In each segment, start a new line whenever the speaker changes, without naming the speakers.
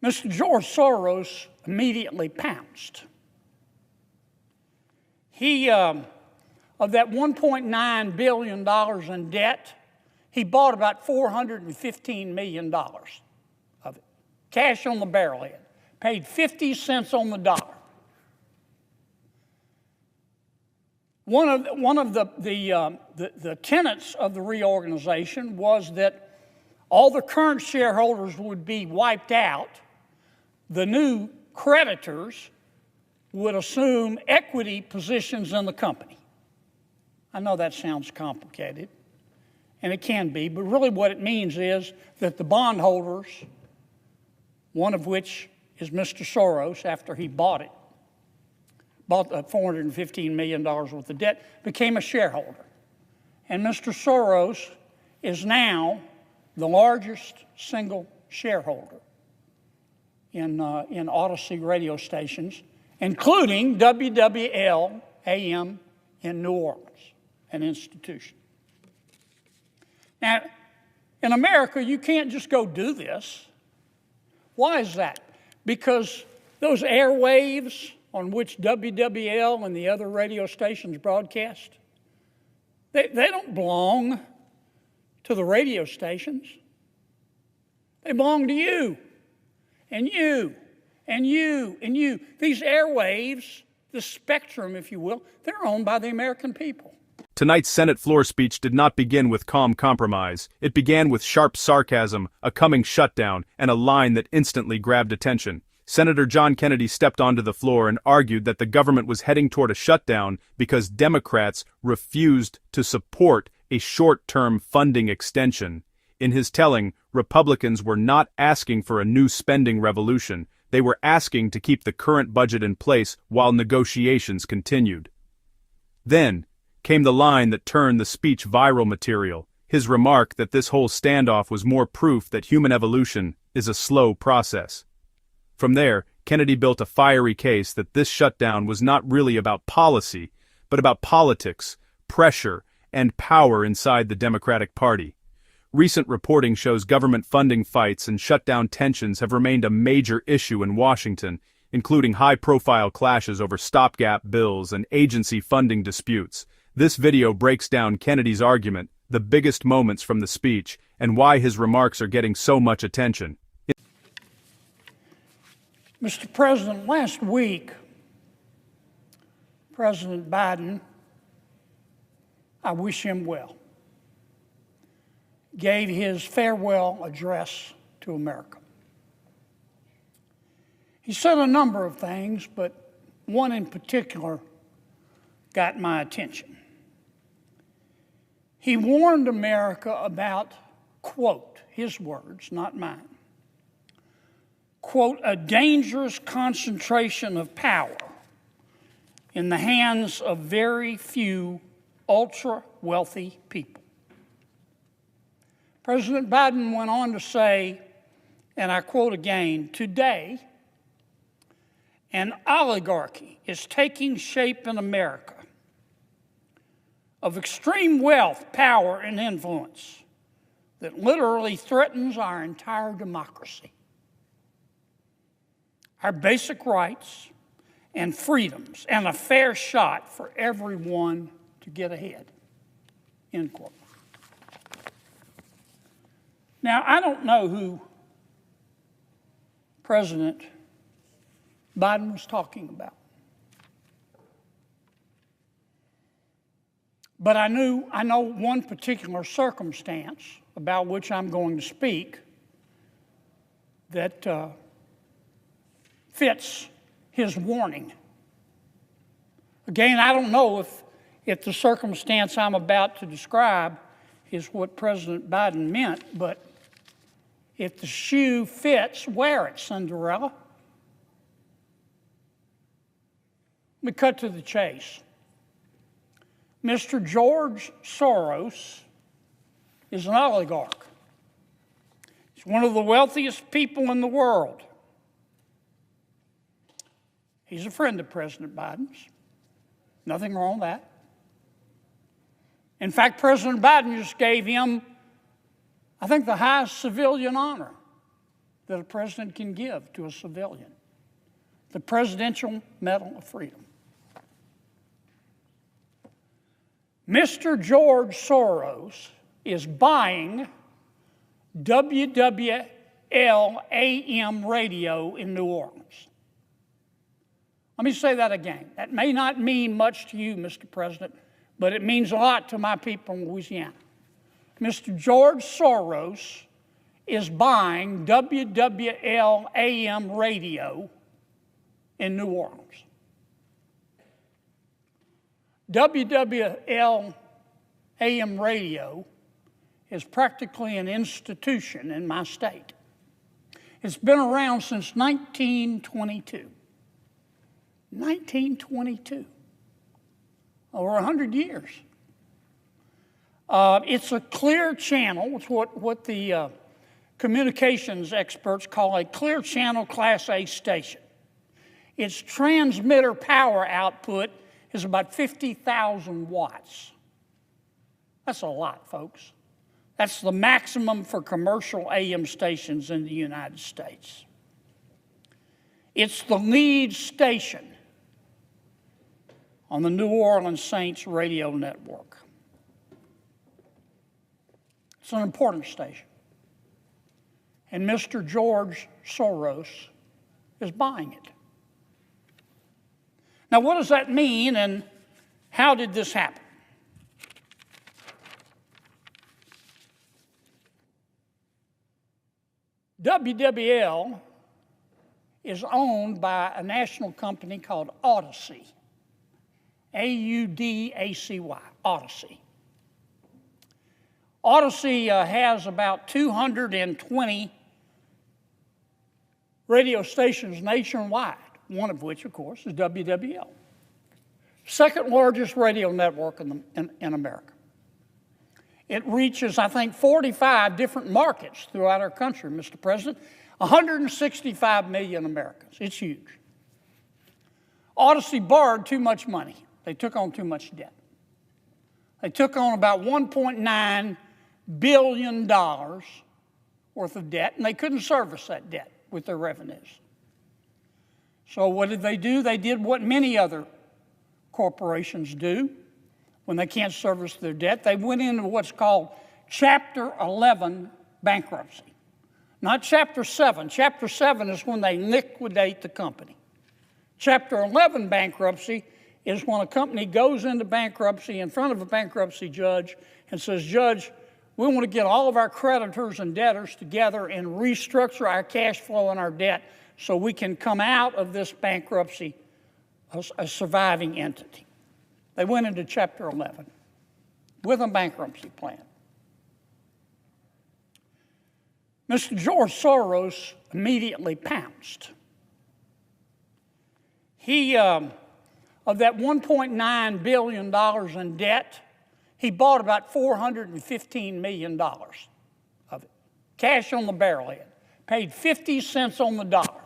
Mr. George Soros immediately pounced. He, of that $1.9 billion in debt, he bought about $415 million of it. Cash on the barrelhead. Paid 50 cents on the dollar. One of the tenets of the reorganization was that all the current shareholders would be wiped out. The new creditors would assume equity positions in the company. I know that sounds complicated, and it can be, but really what it means is that the bondholders, one of which is Mr. Soros after he bought $415 million worth of debt, became a shareholder. And Mr. Soros is now the largest single shareholder in Odyssey radio stations, including WWL AM in New Orleans, an institution. Now, in America, you can't just go do this. Why is that? Because those airwaves on which WWL and the other radio stations broadcast, they don't belong to the radio stations. They belong to you, and you, and you, and you. These airwaves, the spectrum, if you will, they're owned by the American people.
Tonight's Senate floor speech did not begin with calm compromise. It began with sharp sarcasm, a coming shutdown, and a line that instantly grabbed attention. Senator John Kennedy stepped onto the floor and argued that the government was heading toward a shutdown because Democrats refused to support a short-term funding extension. In his telling, Republicans were not asking for a new spending revolution. They were asking to keep the current budget in place while negotiations continued. Then came the line that turned the speech viral material, his remark that this whole standoff was more proof that human evolution is a slow process. From there, Kennedy built a fiery case that this shutdown was not really about policy, but about politics, pressure, and power inside the Democratic Party. Recent reporting shows government funding fights and shutdown tensions have remained a major issue in Washington, including high-profile clashes over stopgap bills and agency funding disputes. This video breaks down Kennedy's argument, the biggest moments from the speech, and why his remarks are getting so much attention.
Mr. President, last week, President Biden, I wish him well, gave his farewell address to America. He said a number of things, but one in particular got my attention. He warned America about, quote, his words, not mine, quote, a dangerous concentration of power in the hands of very few ultra-wealthy people. President Biden went on to say, and I quote again, today, an oligarchy is taking shape in America of extreme wealth, power, and influence that literally threatens our entire democracy, our basic rights and freedoms, and a fair shot for everyone to get ahead, end quote. Now, I don't know who President Biden was talking about, but I know one particular circumstance about which I'm going to speak that fits his warning. Again, I don't know if the circumstance I'm about to describe is what President Biden meant, but if the shoe fits, wear it, Cinderella. Let me cut to the chase. Mr. George Soros is an oligarch. He's one of the wealthiest people in the world. He's a friend of President Biden's. Nothing wrong with that. In fact, President Biden just gave him, I think, the highest civilian honor that a president can give to a civilian: the Presidential Medal of Freedom. Mr. George Soros is buying WWL AM radio in New Orleans. Let me say that again. That may not mean much to you, Mr. President, but it means a lot to my people in Louisiana. Mr. George Soros is buying WWL AM radio in New Orleans. WWL AM radio is practically an institution in my state. It's been around since 1922. 1922. Over 100 years. It's a clear channel. It's what the communications experts call a clear channel Class A station. Its transmitter power output is about 50,000 watts. That's a lot, folks. That's the maximum for commercial AM stations in the United States. It's the lead station on the New Orleans Saints radio network. It's an important station. And Mr. George Soros is buying it. Now, what does that mean, and how did this happen? WWL is owned by a national company called Odyssey. A-U-D-A-C-Y, Odyssey. Odyssey has about 220 radio stations nationwide, one of which, of course, is WWL. Second largest radio network in America. It reaches, I think, 45 different markets throughout our country, Mr. President. 165 million Americans. It's huge. Odyssey borrowed too much money. They took on too much debt. They took on about $1.9 billion worth of debt, and they couldn't service that debt with their revenues. So what did they do? They did what many other corporations do when they can't service their debt. They went into what's called Chapter 11 bankruptcy. Not Chapter 7. Chapter 7 is when they liquidate the company. Chapter 11 bankruptcy is when a company goes into bankruptcy in front of a bankruptcy judge and says, "Judge, we want to get all of our creditors and debtors together and restructure our cash flow and our debt so we can come out of this bankruptcy a surviving entity." They went into Chapter 11 with a bankruptcy plan. Mr. George Soros immediately pounced. He, of that $1.9 billion in debt, he bought about $415 million of it. Cash on the barrelhead. Paid 50 cents on the dollar.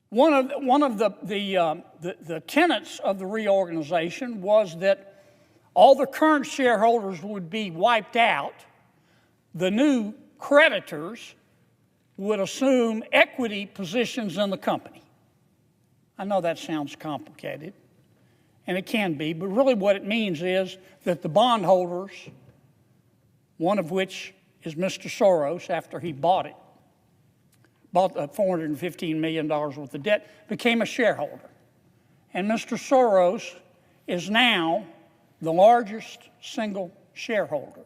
One of the tenets of the reorganization was that all the current shareholders would be wiped out. The new creditors would assume equity positions in the company. I know that sounds complicated, and it can be, but really what it means is that the bondholders, one of which is Mr. Soros after he bought $415 million worth of debt, became a shareholder. And Mr. Soros is now the largest single shareholder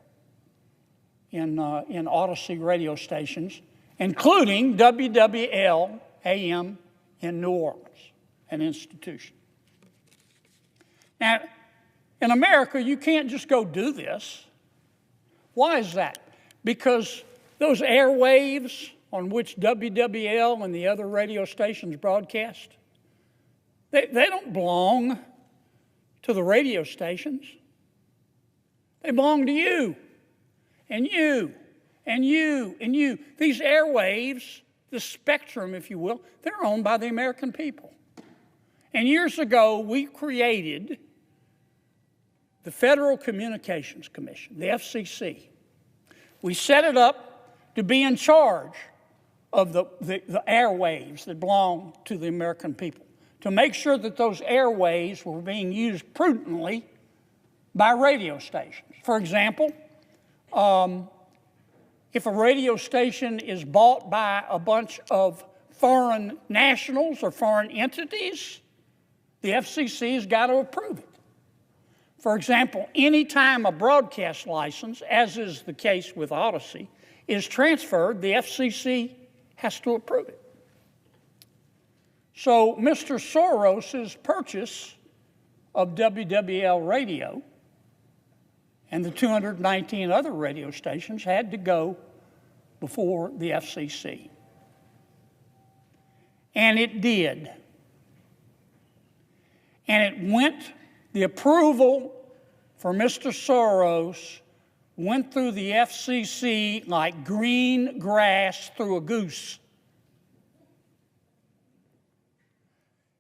in Odyssey radio stations, including WWL AM in New Orleans, an institution. Now, in America, you can't just go do this. Why is that? Because those airwaves on which WWL and the other radio stations broadcast, they don't belong to the radio stations. They belong to you, and you, and you, and you. These airwaves, the spectrum, if you will, they're owned by the American people. And years ago, we created the Federal Communications Commission, the FCC. We set it up to be in charge of the airwaves that belong to the American people, to make sure that those airwaves were being used prudently by radio stations. For example, if a radio station is bought by a bunch of foreign nationals or foreign entities, the FCC has got to approve it. For example, anytime a broadcast license, as is the case with Odyssey, is transferred, the FCC has to approve it. So Mr. Soros's purchase of WWL Radio and the 219 other radio stations had to go before the FCC. And it did. And it went, the approval for Mr. Soros went through the FCC like green grass through a goose.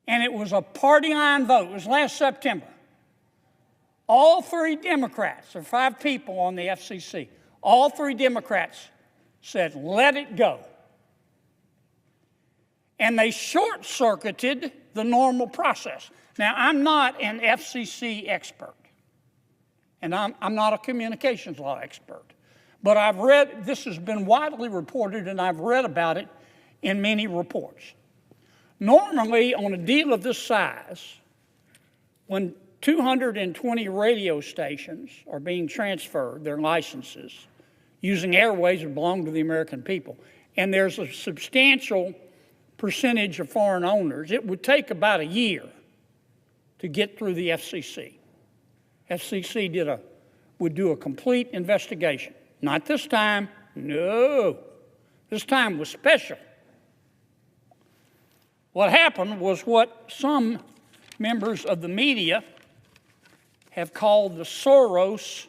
And it was a party line vote. It was last September. All three Democrats, there are 5 people on the FCC, all 3 Democrats said, let it go. And they short-circuited the normal process. Now, I'm not an FCC expert, and I'm not a communications law expert, but I've read, this has been widely reported, and I've read about it in many reports. Normally, on a deal of this size, when 220 radio stations are being transferred, their licenses, using airways that belong to the American people, and there's a substantial percentage of foreign owners, it would take about a year to get through the FCC. FCC would do a complete investigation. Not this time, no. This time was special. What happened was what some members of the media have called the Soros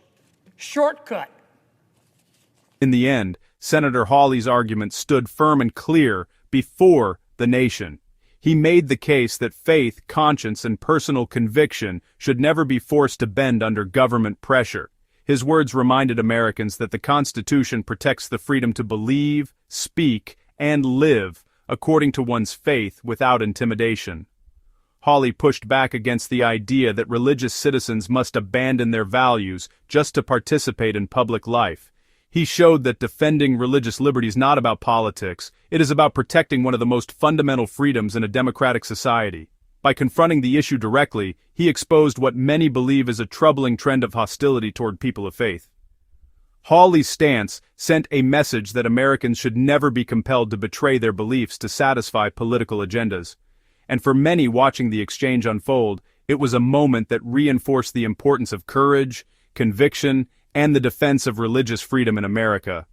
shortcut.
In the end, Senator Hawley's argument stood firm and clear before the nation. He made the case that faith, conscience, and personal conviction should never be forced to bend under government pressure. His words reminded Americans that the Constitution protects the freedom to believe, speak, and live according to one's faith without intimidation. Hawley pushed back against the idea that religious citizens must abandon their values just to participate in public life. He showed that defending religious liberty is not about politics, it is about protecting one of the most fundamental freedoms in a democratic society. By confronting the issue directly, he exposed what many believe is a troubling trend of hostility toward people of faith. Hawley's stance sent a message that Americans should never be compelled to betray their beliefs to satisfy political agendas. And for many watching the exchange unfold, it was a moment that reinforced the importance of courage, conviction, and the defense of religious freedom in America.